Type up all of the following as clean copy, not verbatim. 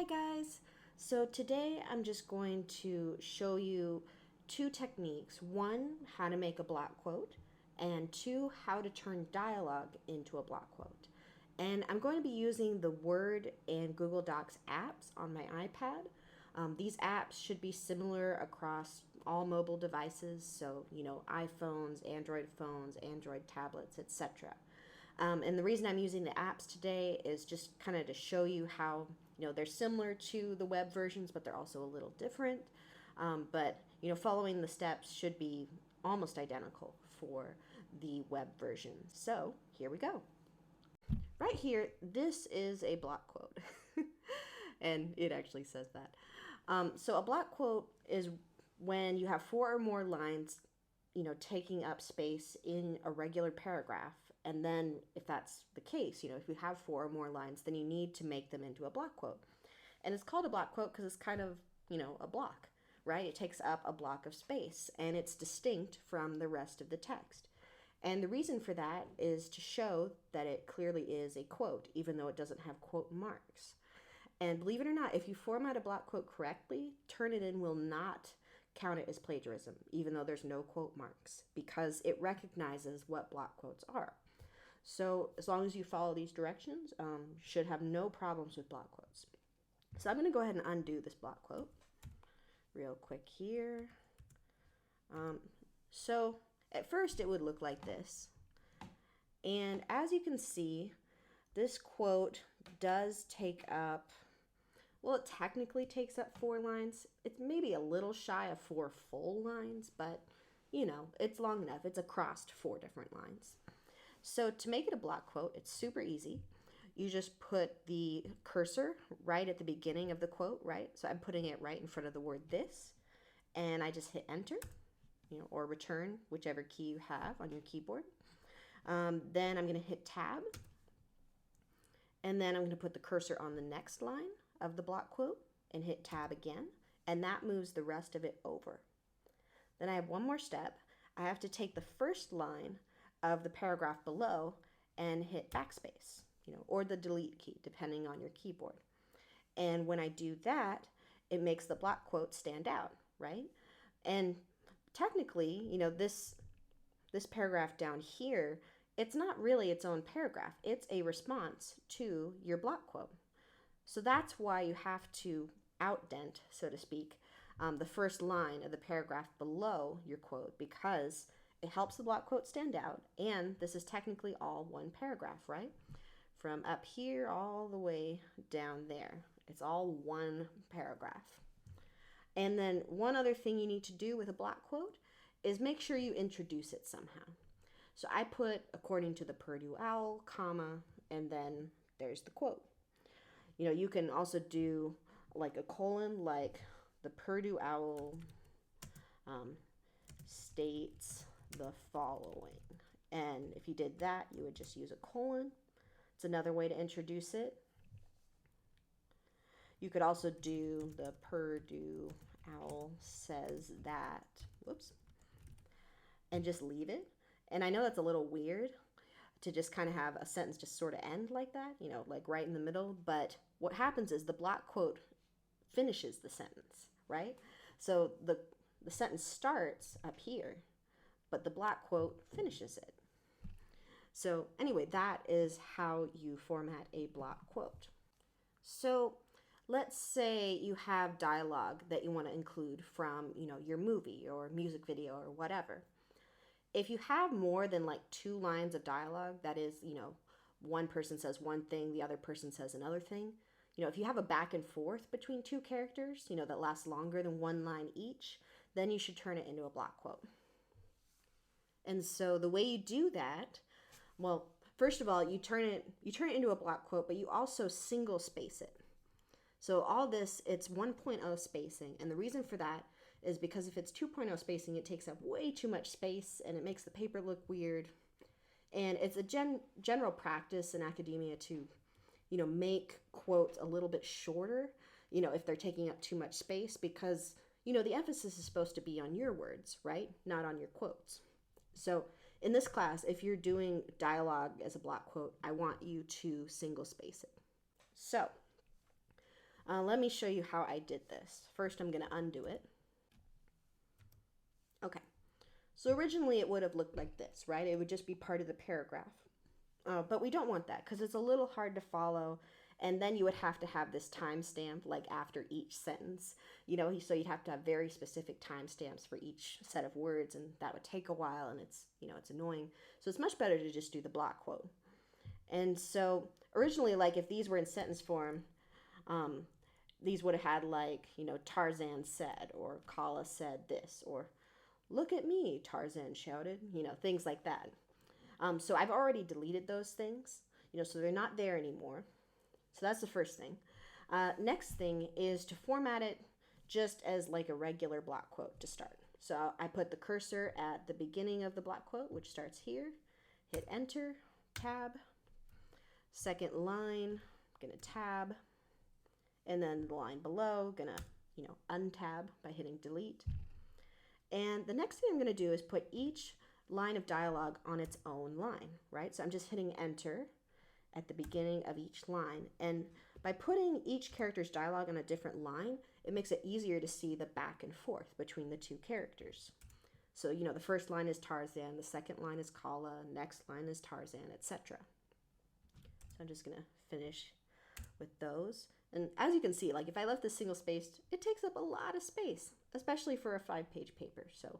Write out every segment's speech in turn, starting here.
Hi guys! So today I'm just going to show you two techniques. One, how to make a block quote, and two, how to turn dialogue into a block quote. And I'm going to be using the Word and Google Docs apps on my iPad. These apps should be similar across all mobile devices, so iPhones, Android tablets, etc. And the reason I'm using the apps today is just kind of to show you how they're similar to the web versions, but they're also a little different. But following the steps should be almost identical for the web version. So here we go. Right here, this is a block quote. And it actually says that. So a block quote is when you have four or more lines, taking up space in a regular paragraph. And then if that's the case, if you have four or more lines, then you need to make them into a block quote. And it's called a block quote because it's kind of, a block, right? It takes up a block of space and it's distinct from the rest of the text. And the reason for that is to show that it clearly is a quote, even though it doesn't have quote marks. And believe it or not, if you format a block quote correctly, Turnitin will not count it as plagiarism, even though there's no quote marks, because it recognizes what block quotes are. So as long as you follow these directions, you should have no problems with block quotes. So I'm going to go ahead and undo this block quote real quick here. So at first it would look like this. And as you can see, this quote does take up, well, it technically takes up 4 lines. It's maybe a little shy of 4 full lines, but it's long enough. It's across 4 different lines. So to make it a block quote, it's super easy. You just put the cursor right at the beginning of the quote, right? So I'm putting it right in front of the word this, and I just hit enter, or return, whichever key you have on your keyboard. Then I'm going to hit tab, and then I'm going to put the cursor on the next line of the block quote and hit tab again, and that moves the rest of it over. Then I have one more step. I have to take the first line of the paragraph below and hit backspace, or the delete key, depending on your keyboard. And when I do that, it makes the block quote stand out, right? And technically, this paragraph down here, it's not really its own paragraph. It's a response to your block quote. So that's why you have to outdent, so to speak, the first line of the paragraph below your quote, because it helps the block quote stand out, and this is technically all one paragraph, right? From up here all the way down there. It's all one paragraph. And then one other thing you need to do with a block quote is make sure you introduce it somehow. So I put according to the Purdue Owl, comma, and then there's the quote. You can also do like a colon, like the Purdue Owl states the following. And if you did that, you would just use a colon. It's another way to introduce it. You could also do the Purdue Owl says that, whoops, and just leave it. And I know that's a little weird to just kind of have a sentence just sort of end like that, like right in the middle. But what happens is the block quote finishes the sentence, right? So the sentence starts up here, but the block quote finishes it. So anyway, that is how you format a block quote. So let's say you have dialogue that you want to include from, your movie or music video or whatever. If you have more than like 2 lines of dialogue, that is, one person says one thing, the other person says another thing. If you have a back and forth between 2 characters, that lasts longer than 1 line each, then you should turn it into a block quote. And so the way you do that, well, first of all, you turn it into a block quote, but you also single space it. So all this, it's 1.0 spacing, and the reason for that is because if it's 2.0 spacing, it takes up way too much space, and it makes the paper look weird. And it's a general practice in academia to, make quotes a little bit shorter, if they're taking up too much space, because, the emphasis is supposed to be on your words, right? Not on your quotes. So in this class, if you're doing dialogue as a block quote, I want you to single space it. So Let me show you how I did this. First, I'm going to undo it. Okay, so originally it would have looked like this, right? It would just be part of the paragraph. But we don't want that because it's a little hard to follow. And then you would have to have this timestamp like after each sentence, so you'd have to have very specific timestamps for each set of words, and that would take a while, and it's annoying. So it's much better to just do the block quote. And so originally, like if these were in sentence form, these would have had like, Tarzan said, or Kala said this, or look at me, Tarzan shouted, things like that. So I've already deleted those things, so they're not there anymore. So that's the first thing. Next thing is to format it just as like a regular block quote to start. So I put the cursor at the beginning of the block quote, which starts here, hit enter, tab, second line, I'm gonna tab, and then the line below, gonna, untab by hitting delete. And the next thing I'm gonna do is put each line of dialogue on its own line, right? So I'm just hitting enter at the beginning of each line. And by putting each character's dialogue on a different line, it makes it easier to see the back and forth between the two characters. So, the first line is Tarzan, the second line is Kala, next line is Tarzan, etc. So I'm just gonna finish with those. And as you can see, like if I left this single spaced, it takes up a lot of space, especially for a 5-page paper. So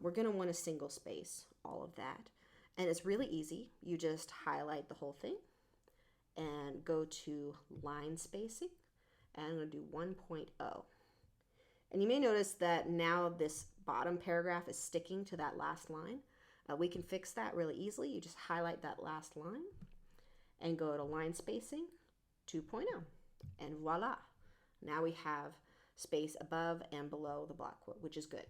we're gonna want to single space all of that. And it's really easy. You just highlight the whole thing and go to line spacing, and I'm going to do 1.0. And you may notice that now this bottom paragraph is sticking to that last line. We can fix that really easily. You just highlight that last line and go to line spacing 2.0, and voila. Now we have space above and below the block quote, which is good.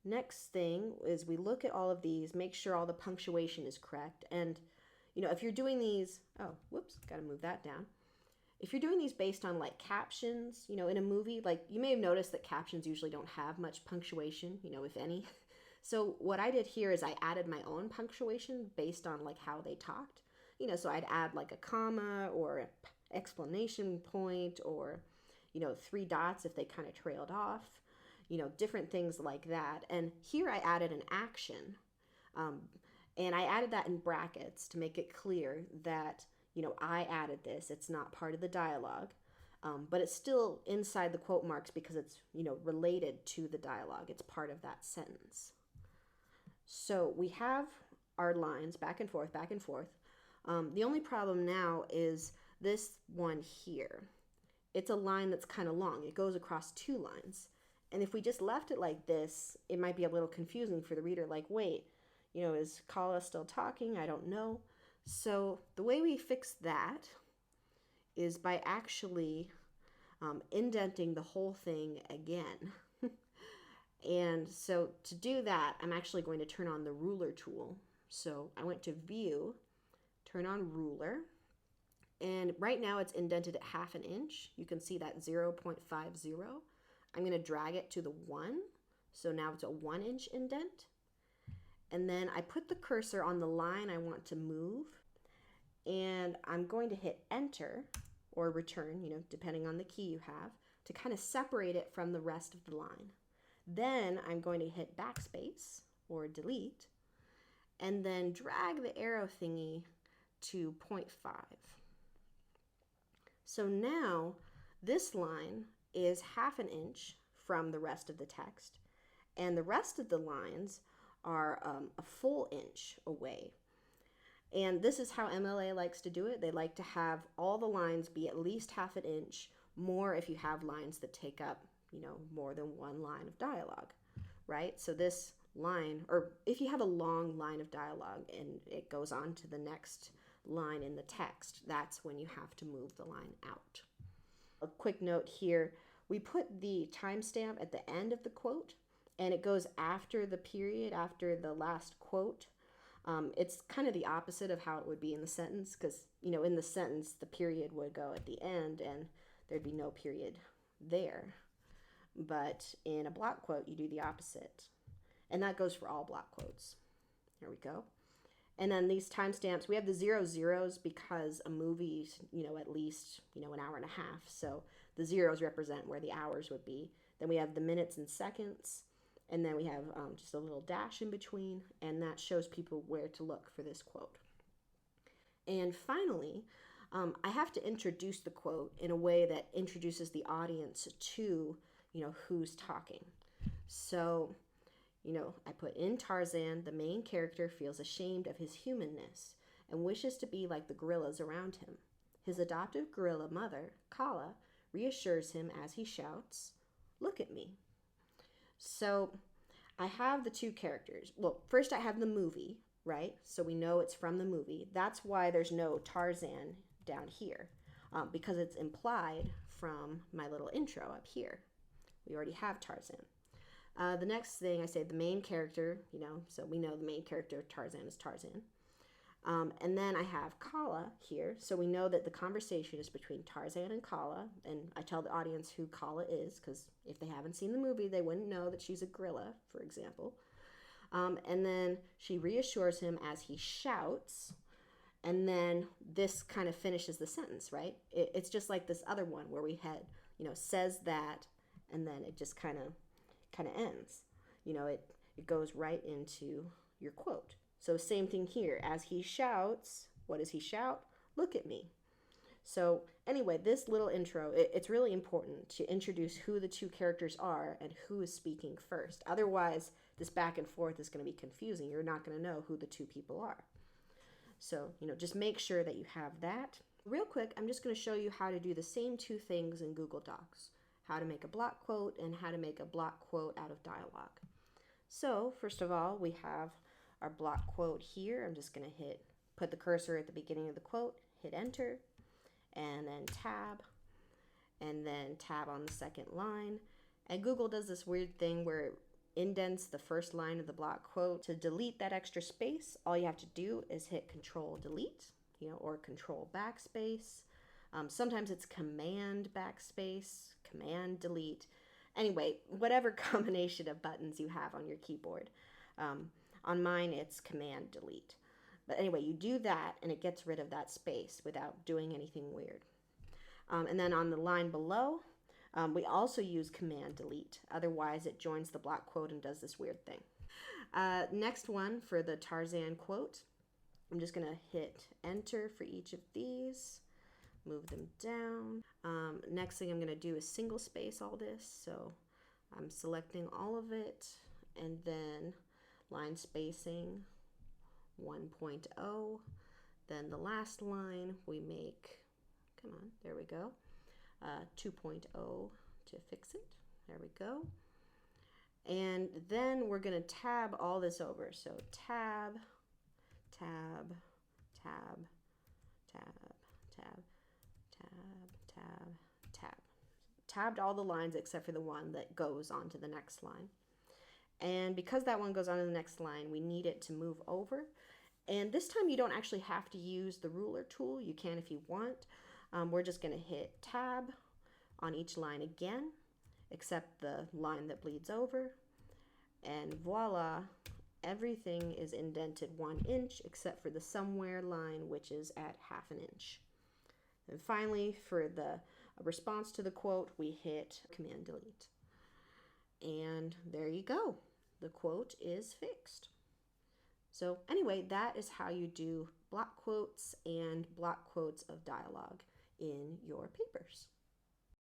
Next thing is we look at all of these, make sure all the punctuation is correct. And, if you're doing these, gotta move that down. If you're doing these based on like captions, in a movie, like you may have noticed that captions usually don't have much punctuation, if any. So what I did here is I added my own punctuation based on like how they talked. So I'd add like a comma or an explanation point, or, 3 dots if they kind of trailed off. Different things like that. And here I added an action. And I added that in brackets to make it clear that, I added this. It's not part of the dialogue, but it's still inside the quote marks because it's, related to the dialogue. It's part of that sentence. So we have our lines back and forth, back and forth. The only problem now is this one here. It's a line that's kind of long. It goes across 2 lines. And if we just left it like this, it might be a little confusing for the reader, like, wait, is Kala still talking? I don't know. So the way we fix that is by actually indenting the whole thing again. And so to do that, I'm actually going to turn on the ruler tool. So I went to View, turn on Ruler, and right now it's indented at 1/2 inch. You can see that 0.50. I'm going to drag it to the 1, so now it's a 1-inch indent. And then I put the cursor on the line I want to move, and I'm going to hit enter or return, depending on the key you have, to kind of separate it from the rest of the line. Then I'm going to hit backspace or delete, and then drag the arrow thingy to 0.5. So now this line is 1/2 inch from the rest of the text, and the rest of the lines are a full inch away. And this is how MLA likes to do it. They like to have all the lines be at least 1/2 inch more if you have lines that take up, more than one line of dialogue, right? So this line, or if you have a long line of dialogue and it goes on to the next line in the text, that's when you have to move the line out. A quick note here, we put the timestamp at the end of the quote, and it goes after the period, after the last quote. It's kind of the opposite of how it would be in the sentence, because, in the sentence, the period would go at the end and there'd be no period there. But in a block quote, you do the opposite. And that goes for all block quotes. There we go. And then these timestamps, we have the 00s because a movie's, at least, an hour and a half. So the zeros represent where the hours would be. Then we have the minutes and seconds. And then we have just a little dash in between. And that shows people where to look for this quote. And finally, I have to introduce the quote in a way that introduces the audience to, who's talking. So, I put in Tarzan, the main character feels ashamed of his humanness and wishes to be like the gorillas around him. His adoptive gorilla mother, Kala, reassures him as he shouts, "Look at me." So I have the two characters. Well, first I have the movie, right? So we know it's from the movie. That's why there's no Tarzan down here, because it's implied from my little intro up here. We already have Tarzan. The next thing I say, the main character, so we know the main character, Tarzan, is Tarzan. And then I have Kala here, so we know that the conversation is between Tarzan and Kala, and I tell the audience who Kala is, because if they haven't seen the movie, they wouldn't know that she's a gorilla, for example. And then she reassures him as he shouts, and then this kind of finishes the sentence, right? It's just like this other one where we had, says that, and then it just kind of ends. It goes right into your quote. So same thing here. As he shouts, what does he shout? "Look at me." So anyway, this little intro, it's really important to introduce who the two characters are and who is speaking first. Otherwise, this back and forth is going to be confusing. You're not going to know who the two people are. So, just make sure that you have that. Real quick, I'm just going to show you how to do the same two things in Google Docs. How to make a block quote and how to make a block quote out of dialogue. So first of all, we have our block quote here. I'm just going to put the cursor at the beginning of the quote, hit enter, and then tab on the second line. And Google does this weird thing where it indents the first line of the block quote. To delete that extra space, all you have to do is hit Control Delete, or Control Backspace. Sometimes it's Command Backspace, Command Delete. Anyway, whatever combination of buttons you have on your keyboard. On mine, it's Command Delete. But anyway, you do that and it gets rid of that space without doing anything weird. And then on the line below, we also use Command Delete. Otherwise, it joins the block quote and does this weird thing. Next one for the Tarzan quote. I'm just going to hit enter for each of these. Move them down. Next thing I'm going to do is single space all this. So I'm selecting all of it and then line spacing 1.0. Then the last line we make, come on, there we go, 2.0 to fix it. There we go. And then we're going to tab all this over. So tab, tab, tab, tab, tab, tab, tab, tab. Tabbed all the lines except for the one that goes on to the next line. And because that one goes on to the next line, we need it to move over. And this time you don't actually have to use the ruler tool. You can if you want. We're just going to hit tab on each line again, except the line that bleeds over. And voila, everything is indented 1 inch except for the somewhere line, which is at 1/2 inch. And finally, for the response to the quote, we hit Command Delete. And there you go. The quote is fixed. So anyway, that is how you do block quotes and block quotes of dialogue in your papers.